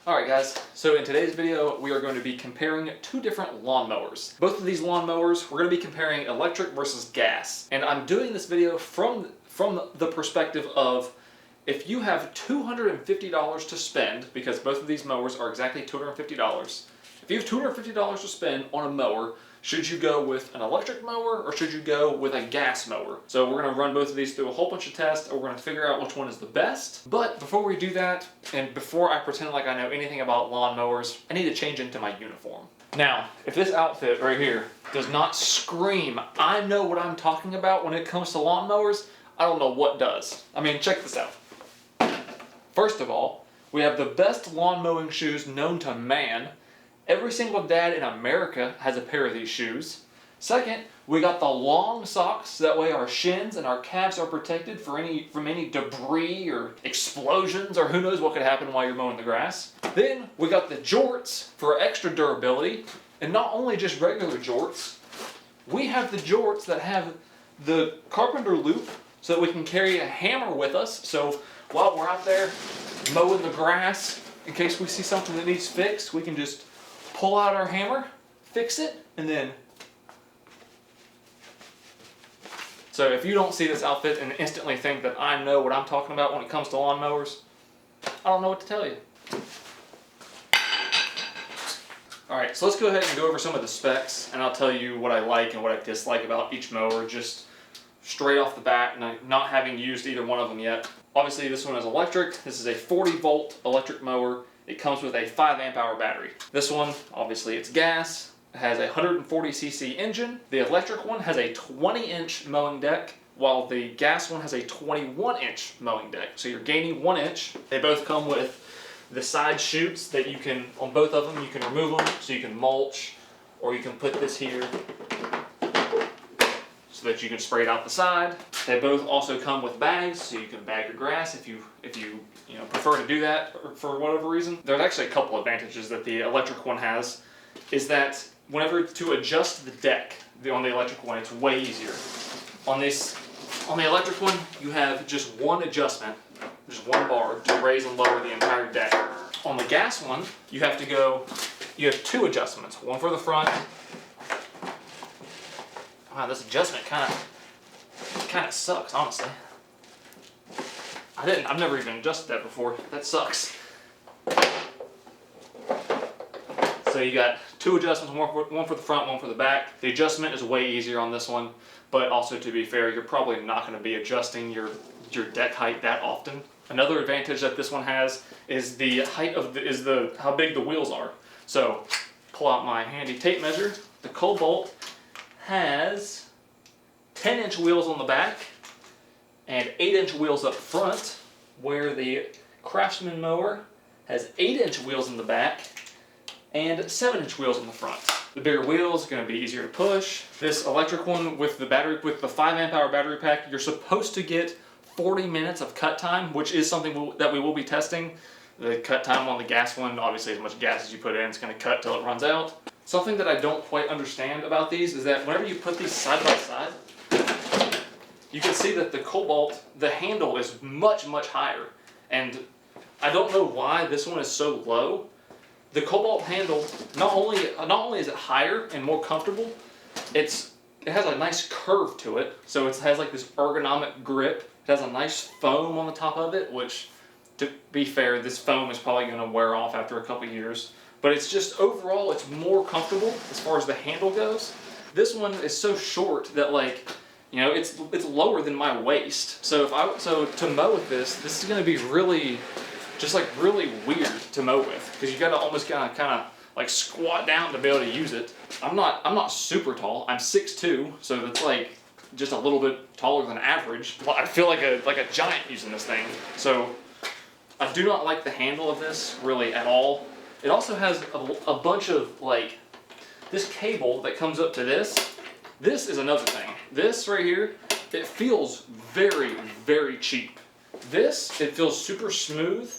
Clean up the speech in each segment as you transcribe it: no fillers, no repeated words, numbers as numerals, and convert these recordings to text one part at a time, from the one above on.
Alright guys, so in today's video we are going to be comparing two different lawnmowers. Both of these lawnmowers, we're going to be comparing electric versus gas. And I'm doing this video from the perspective of if you have $250 to spend, because both of these mowers are exactly $250. If you have $250 to spend on a mower, should you go with an electric mower or should you go with a gas mower? So we're going to run both of these through a whole bunch of tests and we're going to figure out which one is the best. But before we do that, and before I pretend like I know anything about lawn mowers, I need to change into my uniform. Now, if this outfit right here does not scream, I know what I'm talking about when it comes to lawn mowers, I don't know what does. I mean, check this out. First of all, we have the best lawn mowing shoes known to man. Every single dad in America has a pair of these shoes. Second, we got the long socks, so that way our shins and our calves are protected from any debris or explosions or who knows what could happen while you're mowing the grass. Then we got the jorts for extra durability, and not only just regular jorts, we have the jorts that have the carpenter loop so that we can carry a hammer with us, so while we're out there mowing the grass, in case we see something that needs fixed, we can just pull out our hammer, fix it, and then... So if you don't see this outfit and instantly think that I know what I'm talking about when it comes to lawnmowers, I don't know what to tell you. Alright, so let's go ahead and go over some of the specs, and I'll tell you what I like and what I dislike about each mower, just straight off the bat, not having used either one of them yet. Obviously this one is electric. This is a 40-volt electric mower. It comes with a 5 amp hour battery. This one, obviously it's gas. It has a 140cc engine. The electric one has a 20-inch mowing deck, while the gas one has a 21-inch mowing deck. So you're gaining 1 inch. They both come with the side chutes that you can, on both of them, you can remove them so you can mulch, or you can put this here so that you can spray it out the side. They both also come with bags, so you can bag your grass if you prefer to do that for whatever reason. There's actually a couple advantages that the electric one has, is that whenever to adjust the deck on the electric one, it's way easier. On the electric one, you have just one adjustment, just one bar to raise and lower the entire deck. On the gas one, you have two adjustments, one for the front. Wow, this adjustment kind of sucks, honestly. I've never even adjusted that before. That sucks. So you got two adjustments, one for the front, one for the back. The adjustment is way easier on this one, but also to be fair, you're probably not going to be adjusting your deck height that often. Another advantage that this one has is the height of how big the wheels are. So pull out my handy tape measure. The Cobalt has 10-inch wheels on the back and 8-inch wheels up front, where the Craftsman mower has 8-inch wheels in the back and 7-inch wheels in the front. The bigger wheels are going to be easier to push. This electric one with the 5 amp hour battery pack, you're supposed to get 40 minutes of cut time, which is something that we will be testing. The cut time on the gas one, obviously as much gas as you put in, it's going to cut till it runs out. Something that I don't quite understand about these is that whenever you put these side by side, you can see that the Cobalt, the handle is much, much higher. And I don't know why this one is so low. The Cobalt handle, not only is it higher and more comfortable, it has a nice curve to it. So it has like this ergonomic grip. It has a nice foam on the top of it, which, to be fair, this foam is probably going to wear off after a couple years. But it's just, overall, it's more comfortable as far as the handle goes. This one is so short that, like, it's lower than my waist. So to mow with this is going to be really weird to mow with, because you got to almost kind of like squat down to be able to use it. I'm not super tall. I'm 6'2", so that's like just a little bit taller than average. I feel like a giant using this thing. So I do not like the handle of this really at all. It also has a bunch of, like, this cable that comes up to this. This is another thing. This right here, it feels very, very cheap. This, it feels super smooth,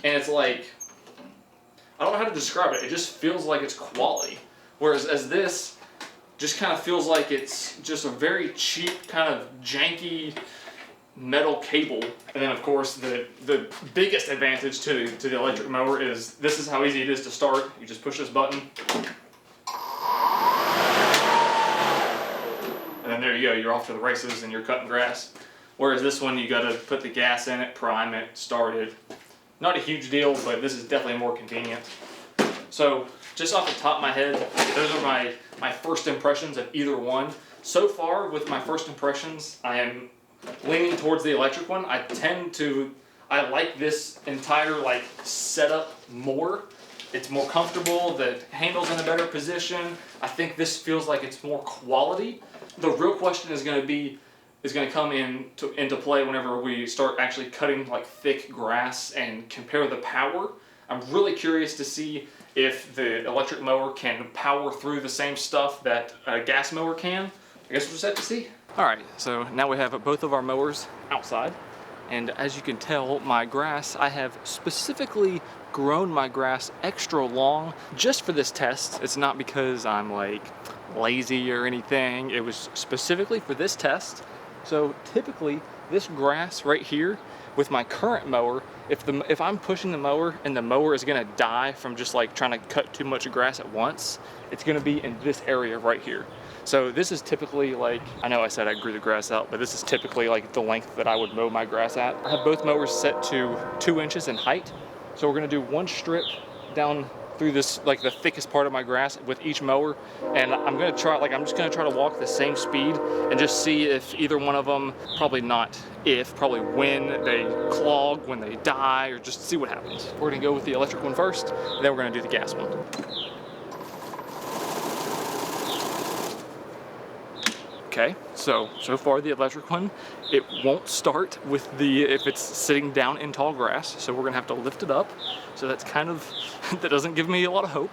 and it's like, I don't know how to describe it. It just feels like it's quality. Whereas as this just kind of feels like it's just a very cheap, kind of janky, metal cable. And then of course the biggest advantage to the electric mower is this is how easy it is to start. You just push this button. And then there you go, you're off to the races and you're cutting grass. Whereas this one, you gotta put the gas in it, prime it, start it. Not a huge deal, but this is definitely more convenient. So just off the top of my head, those are my first impressions of either one. So far with my first impressions, I am leaning towards the electric one. I like this entire like setup more. It's more comfortable, the handle's in a better position. I think this feels like it's more quality. The real question is going to come into play whenever we start actually cutting like thick grass and compare the power. I'm really curious to see if the electric mower can power through the same stuff that a gas mower can. I guess we'll just have to see. All right, so now we have both of our mowers outside. And as you can tell, my grass, I have specifically grown my grass extra long just for this test. It's not because I'm like lazy or anything. It was specifically for this test. So typically this grass right here with my current mower, if I'm pushing the mower and the mower is gonna die from just like trying to cut too much grass at once, it's gonna be in this area right here. So this is typically like, I know I said I grew the grass out, but this is typically like the length that I would mow my grass at. I have both mowers set to 2 inches in height. So we're gonna do one strip down through this, like the thickest part of my grass with each mower. And I'm just gonna try to walk the same speed and just see if either one of them, probably when they clog, when they die, or just see what happens. We're gonna go with the electric one first, and then we're gonna do the gas one. Okay, so far the electric one, it won't start if it's sitting down in tall grass, so we're gonna have to lift it up. So that's kind of, that doesn't give me a lot of hope.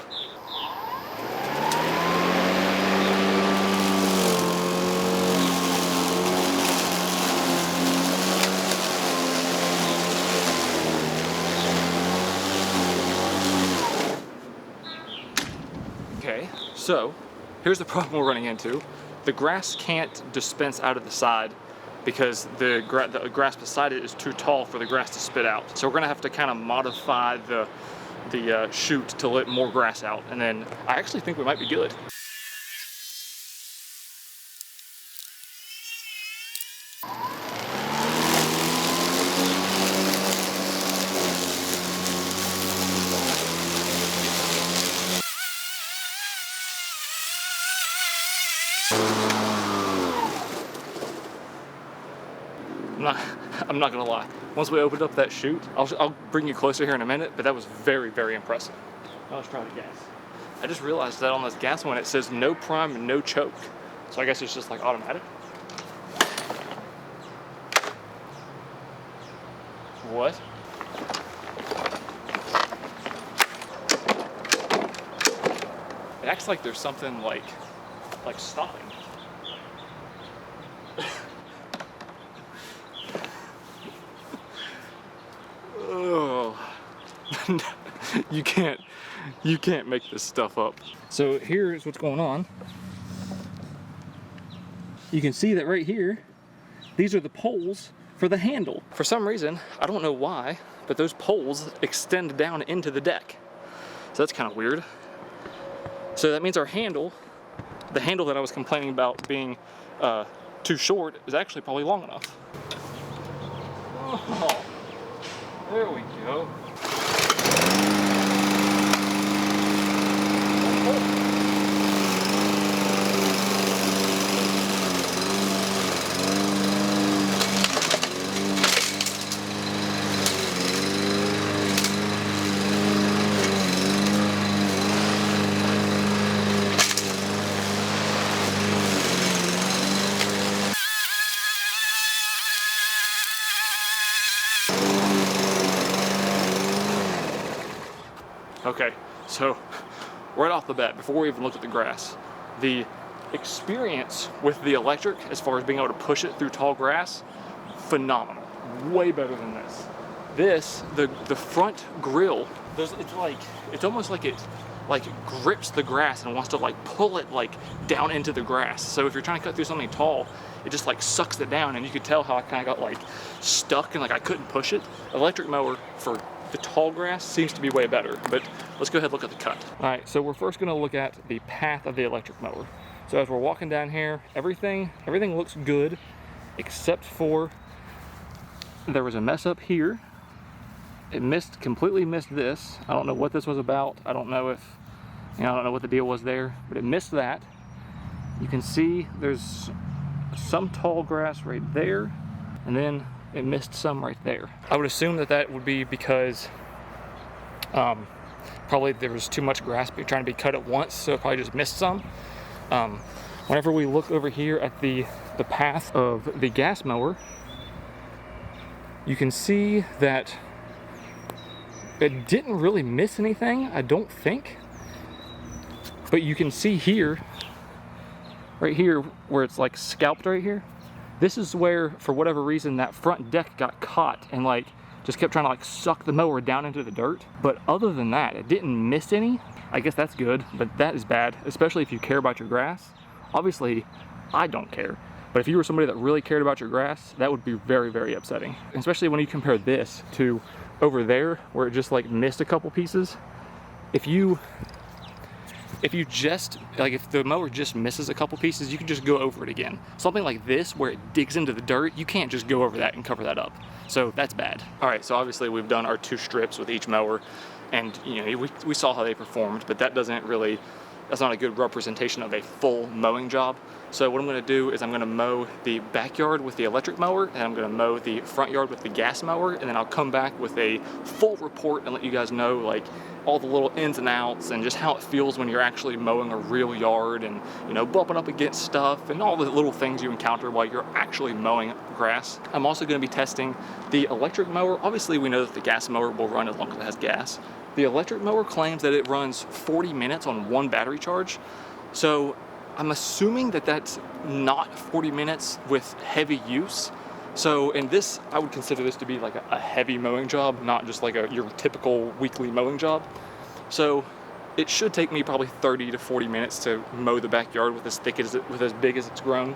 Okay, so here's the problem we're running into. The grass can't dispense out of the side because the grass beside it is too tall for the grass to spit out. So we're gonna have to kind of modify the chute to let more grass out. And then I actually think we might be good. I'm not gonna lie. Once we opened up that chute, I'll bring you closer here in a minute, but that was very, very impressive. Now let's try the gas. I just realized that on this gas one, it says no prime and no choke. So I guess it's just like automatic. What? It acts like there's something like stopping. Oh, you can't make this stuff up. So here's what's going on. You can see that right here, these are the poles for the handle. For some reason, I don't know why, but those poles extend down into the deck. So that's kind of weird. So that means our handle, the handle that I was complaining about being too short, is actually probably long enough. Oh. There we go. Okay, so right off the bat, before we even look at the grass, the experience with the electric, as far as being able to push it through tall grass, phenomenal. Way better than this. The front grille it's almost like it like grips the grass and wants to like pull it like down into the grass. So if you're trying to cut through something tall, it just like sucks it down, and you could tell how I kind of got like stuck and like I couldn't push it. Electric mower for the tall grass seems to be way better, but let's go ahead and look at the cut. All right, so we're first gonna look at the path of the electric mower. So as we're walking down here, everything looks good, except for there was a mess up here. It completely missed this. I don't know what this was about. I don't know if, I don't know what the deal was there, but it missed that. You can see there's some tall grass right there, and then it missed some right there. I would assume that would be because probably there was too much grass trying to be cut at once, so it probably just missed some. Whenever we look over here at the path of the gas mower, you can see that it didn't really miss anything, I don't think. But you can see here, right here, where it's like scalped right here, this is where, for whatever reason, that front deck got caught and like just kept trying to like suck the mower down into the dirt. But other than that, it didn't miss any. I guess that's good, but that is bad, especially if you care about your grass. Obviously, I don't care. But if you were somebody that really cared about your grass, that would be very, very upsetting. Especially when you compare this to over there, where it just like missed a couple pieces. If you just, like if the mower just misses a couple pieces, you can just go over it again. Something like this, where it digs into the dirt, you can't just go over that and cover that up. So that's bad. All right, so obviously we've done our 2 strips with each mower, and we saw how they performed, but that's not a good representation of a full mowing job. So what I'm gonna do is I'm gonna mow the backyard with the electric mower, and I'm gonna mow the front yard with the gas mower, and then I'll come back with a full report and let you guys know like all the little ins and outs and just how it feels when you're actually mowing a real yard, and bumping up against stuff and all the little things you encounter while you're actually mowing grass. I'm also gonna be testing the electric mower. Obviously we know that the gas mower will run as long as it has gas. The electric mower claims that it runs 40 minutes on 1 battery charge. So I'm assuming that that's not 40 minutes with heavy use. So in this, I would consider this to be like a heavy mowing job, not just like your typical weekly mowing job. So it should take me probably 30 to 40 minutes to mow the backyard with as big as it's grown.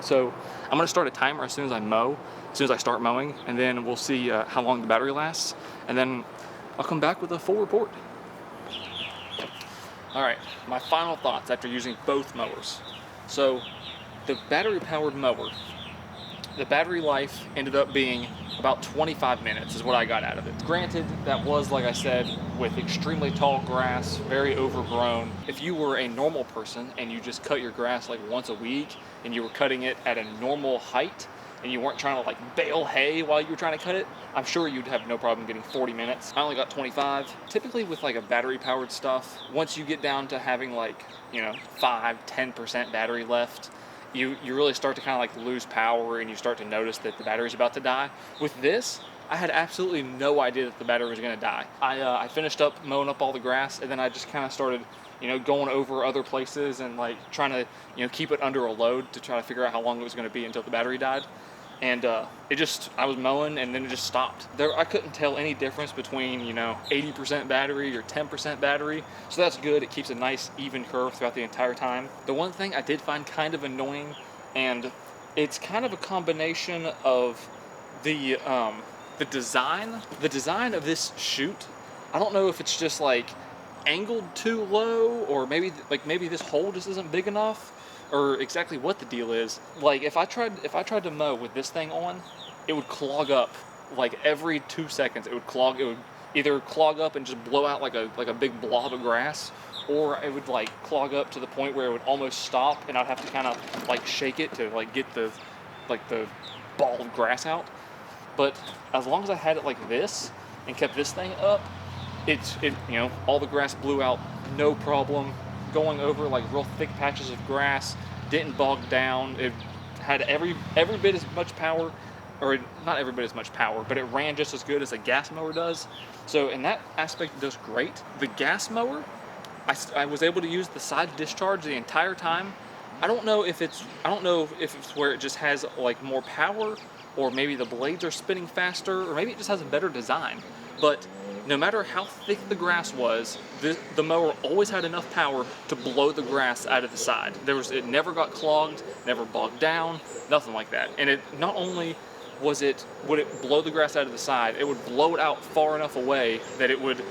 So I'm gonna start a timer as soon as I start mowing, and then we'll see how long the battery lasts, and then I'll come back with a full report. All right, my final thoughts after using both mowers. So the battery-powered mower, the battery life ended up being about 25 minutes is what I got out of it. Granted, that was, like I said, with extremely tall grass, very overgrown. If you were a normal person and you just cut your grass like once a week, and you were cutting it at a normal height, and you weren't trying to like bale hay while you were trying to cut it, I'm sure you'd have no problem getting 40 minutes. I only got 25. Typically with like a battery powered stuff, once you get down to having like, 5-10% battery left, you really start to kind of like lose power, and you start to notice that the battery's about to die. With this, I had absolutely no idea that the battery was gonna die. I finished up mowing up all the grass, and then I just kind of started going over other places and like trying to, keep it under a load to try to figure out how long it was going to be until the battery died. And I was mowing, and then it just stopped. I couldn't tell any difference between, 80% battery or 10% battery. So that's good. It keeps a nice even curve throughout the entire time. The one thing I did find kind of annoying, and it's kind of a combination of the design of this chute. I don't know if it's just like angled too low, or maybe this hole just isn't big enough, or exactly what the deal is. Like if I tried to mow with this thing on, it would clog up like every 2 seconds. It would either clog up and just blow out like a big blob of grass, or it would like clog up to the point where it would almost stop, and I'd have to kind of like shake it to like get the ball of grass out. But as long as I had it like this and kept this thing up, all the grass blew out no problem. Going over like real thick patches of grass, didn't bog down. It had every bit as much power, or not every bit as much power, but it ran just as good as a gas mower does. So in that aspect, it does great. The gas mower, I was able to use the side discharge the entire time. I don't know if it's where it just has like more power, or maybe the blades are spinning faster, or maybe it just has a better design. but no matter how thick the grass was, the mower always had enough power to blow the grass out of the side. It never got clogged, never bogged down, nothing like that. And it not only would it blow the grass out of the side, it would blow it out far enough away that it would,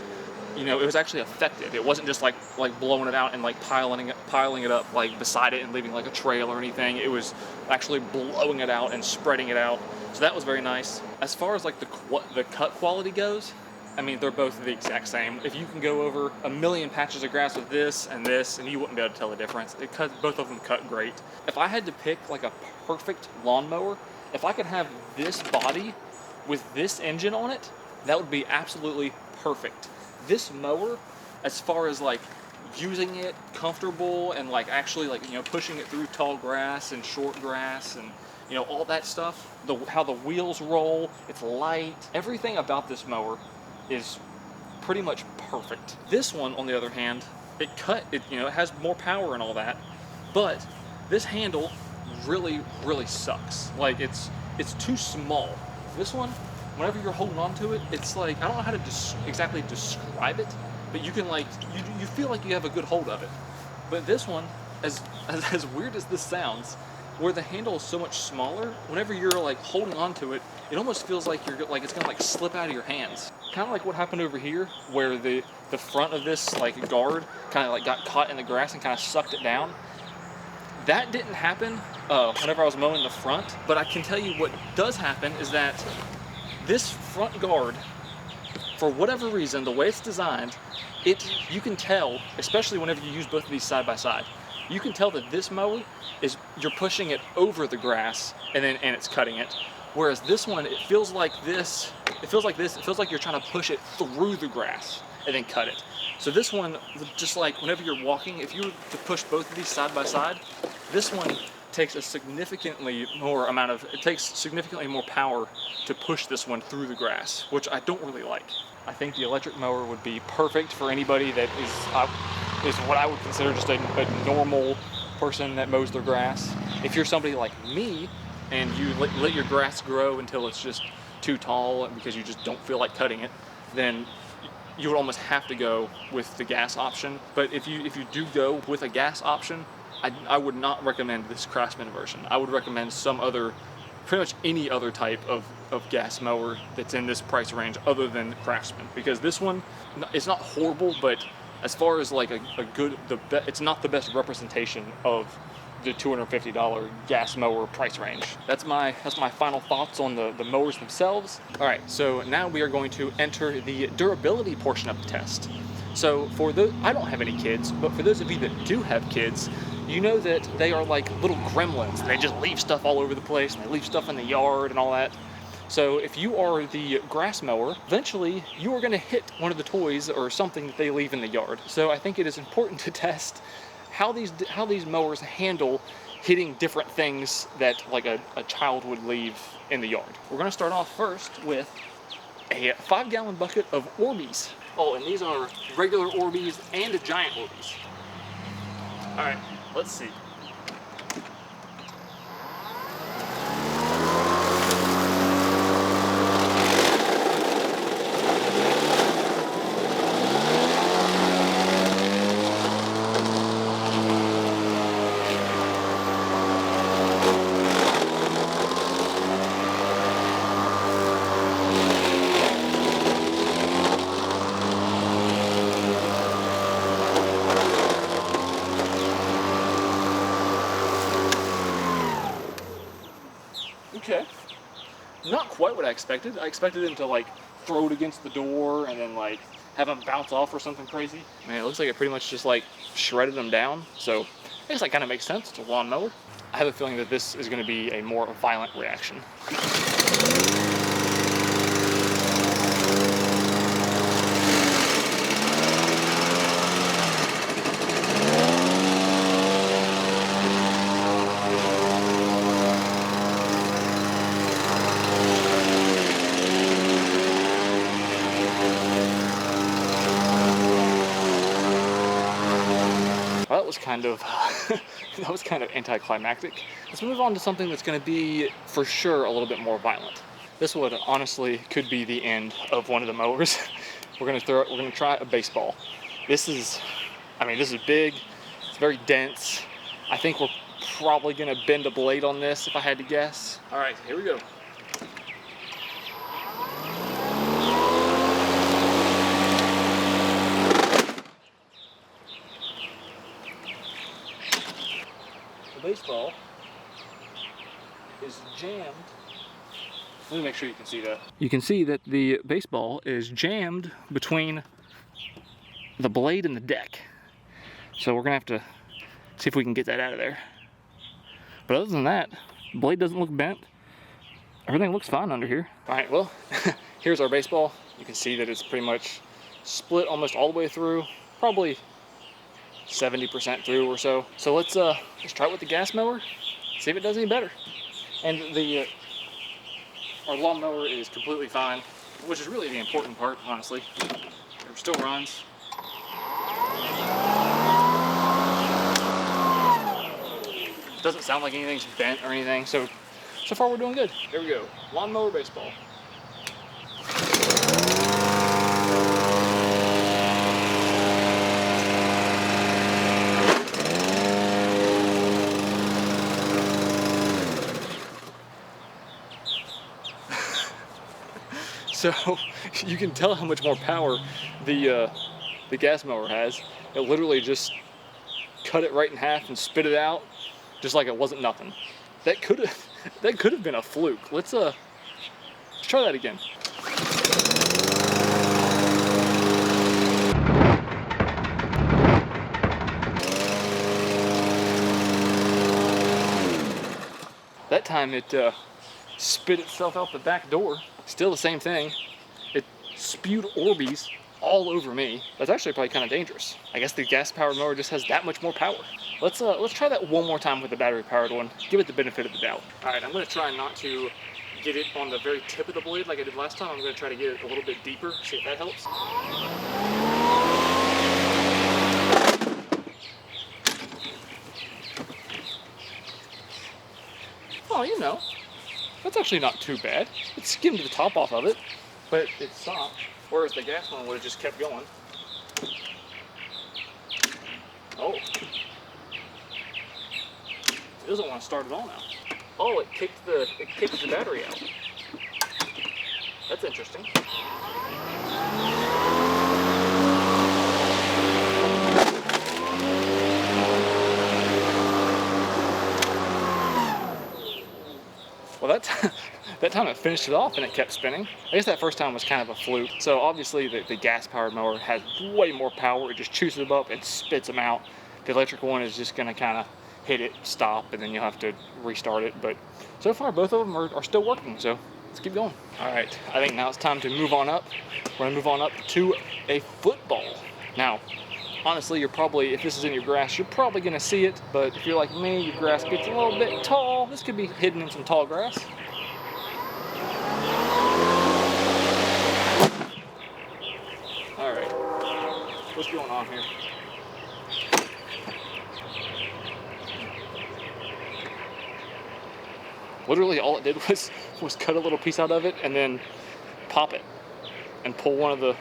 you know, it was actually effective. It wasn't just like blowing it out and like piling it up like beside it and leaving like a trail or anything. It was actually blowing it out and spreading it out. So that was very nice. As far as like the cut quality goes, I mean, they're both the exact same. If you can go over a million patches of grass with this, and you wouldn't be able to tell the difference. Both of them cut great. If I had to pick like a perfect lawnmower, if I could have this body with this engine on it, that would be absolutely perfect. This mower, as far as like using it comfortable and like actually like, you know, pushing it through tall grass and short grass and, you know, all that stuff, how the wheels roll, it's light, everything about this mower is pretty much perfect. This one, on the other hand, it has more power and all that, but this handle really sucks. Like it's too small. This one, whenever you're holding on to it, it's like, I don't know how to exactly describe it, but you can like, you feel like you have a good hold of it. But this one, as weird as this sounds, where the handle is so much smaller, whenever you're like holding on to it, it almost feels like it's gonna like slip out of your hands. Kind of like what happened over here, where the front of this like guard kind of like got caught in the grass and kind of sucked it down. That didn't happen whenever I was mowing the front, but I can tell you what does happen is that this front guard, for whatever reason, the way it's designed, you can tell, especially whenever you use both of these side by side, you can tell that this mower you're pushing it over the grass and it's cutting it. Whereas this one, it feels like you're trying to push it through the grass and then cut it. So this one, just like whenever you're walking, if you were to push both of these side by side, this one takes significantly more power to push this one through the grass, which I don't really like. I think the electric mower would be perfect for anybody that is what I would consider just a normal person that mows their grass. If you're somebody like me and you let your grass grow until it's just too tall because you just don't feel like cutting it, then you would almost have to go with the gas option. But if you do go with a gas option, I would not recommend this Craftsman version. I would recommend pretty much any other type of gas mower that's in this price range other than Craftsman, because this one, it's not horrible, but as far as like it's not the best representation of the $250 gas mower price range. That's my final thoughts on the mowers themselves. All right, so now we are going to enter the durability portion of the test. So I don't have any kids, but for those of you that do have kids, you know that they are like little gremlins. They just leave stuff all over the place and they leave stuff in the yard and all that. So if you are the grass mower, eventually you are going to hit one of the toys or something that they leave in the yard. So I think it is important to test how these mowers handle hitting different things that like a child would leave in the yard. We're going to start off first with a 5-gallon bucket of Orbeez. Oh, and these are regular Orbeez and a giant Orbeez. All right, let's see. Okay, not quite what I expected. I expected him to like throw it against the door and then like have him bounce off or something crazy. Man, it looks like it pretty much just like shredded him down. So I guess that kind of makes sense. It's a lawnmower. I have a feeling that this is going to be a more violent reaction. Well, that was kind of anticlimactic. Let's move on to something that's going to be for sure a little bit more violent. This would honestly could be the end of one of the mowers. We're gonna try a baseball. This is big, it's very dense. I think we're probably gonna bend a blade on this if I had to guess. All right, here we go. The baseball is jammed. Let me make sure you can see that. You can see that the baseball is jammed between the blade and the deck. So we're gonna have to see if we can get that out of there. But other than that, the blade doesn't look bent. Everything looks fine under here. All right, well, here's our baseball. You can see that it's pretty much split almost all the way through, probably 70% through or so. So let's try it with the gas mower, see if it does any better. And our lawnmower is completely fine, which is really the important part, honestly. It still runs. Doesn't sound like anything's bent or anything, so far we're doing good. There we go, lawnmower baseball. So you can tell how much more power the gas mower has. It literally just cut it right in half and spit it out, just like it wasn't nothing. That could have been a fluke. Let's try that again. That time it spit itself out the back door. Still the same thing. It spewed Orbeez all over me. That's actually probably kind of dangerous. I guess the gas-powered mower just has that much more power. Let's try that one more time with the battery-powered one. Give it the benefit of the doubt. All right, I'm gonna try not to get it on the very tip of the blade like I did last time. I'm gonna try to get it a little bit deeper, see if that helps. Oh, you know, that's actually not too bad. It skimmed the top off of it, but it stopped. Whereas the gas one would have just kept going. Oh. It doesn't want to start at all now. Oh, it kicked the battery out. That's interesting. Well, that time it finished it off and it kept spinning. I guess that first time was kind of a fluke. So obviously the gas-powered mower has way more power. It just chews them up and spits them out. The electric one is just gonna kind of hit it, stop, and then you'll have to restart it. But so far, both of them are still working, so let's keep going. All right, I think now it's time to move on up. We're gonna move on up to a football. Now, honestly, if this is in your grass, you're probably gonna see it, but if you're like me, your grass gets a little bit tall. This could be hidden in some tall grass. All right, what's going on here? Literally all it did was cut a little piece out of it and then pop it and pull one of the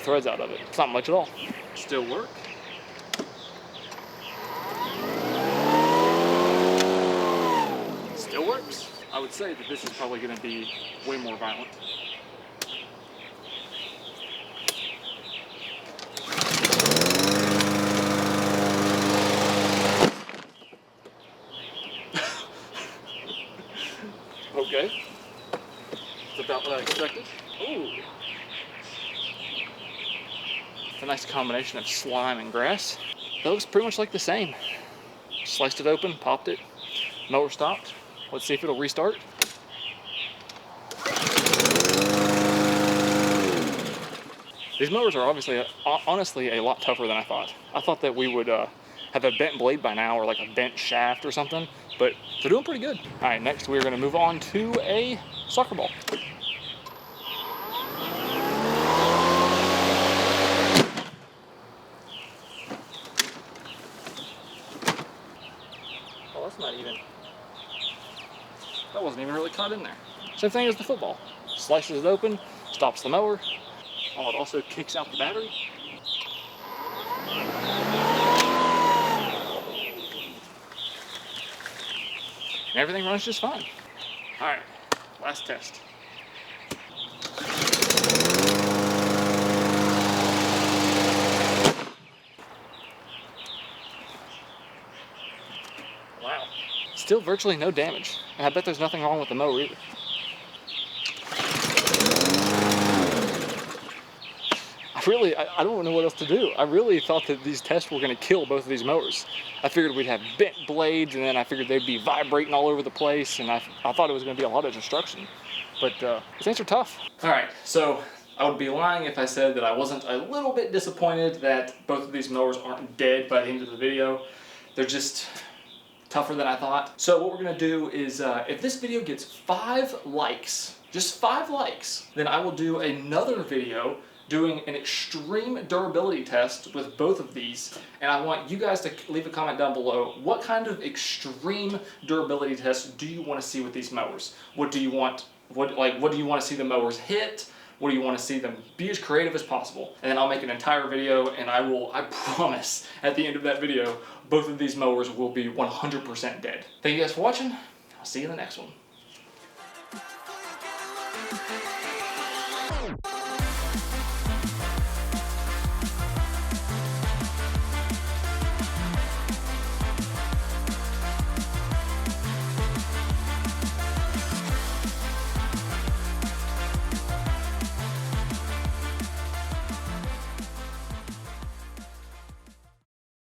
threads out of it. It's not much at all. Still work. Still works. I would say that this is probably going to be way more violent. Okay. That's about what I expected. Ooh. A nice combination of slime and grass. That looks pretty much like the same. Sliced it open, popped it, mower stopped. Let's see if it'll restart. These mowers are honestly a lot tougher than I thought. I thought that we would have a bent blade by now or like a bent shaft or something, but they're doing pretty good. All right, next we're gonna move on to a soccer ball. Oh, that's not even, that wasn't even really cut in there. Same thing as the football. Slices it open, stops the mower. Oh, it also kicks out the battery. And everything runs just fine. All right, last test. Wow. Still virtually no damage. And I bet there's nothing wrong with the mower either. I don't know what else to do. I really thought that these tests were going to kill both of these mowers. I figured we'd have bent blades, and then I figured they'd be vibrating all over the place, and I thought it was going to be a lot of destruction. But these things are tough. All right, so I would be lying if I said that I wasn't a little bit disappointed that both of these mowers aren't dead by the end of the video. They're just tougher than I thought. So what we're going to do is, if this video gets 5 likes, just 5 likes, then I will do another video doing an extreme durability test with both of these, and I want you guys to leave a comment down below. What kind of extreme durability test do you want to see with these mowers? What do you want? What do you want to see the mowers hit? What do you want to see them be as creative as possible? And then I'll make an entire video, and I promise at the end of that video, both of these mowers will be 100% dead. Thank you guys for watching. I'll see you in the next one.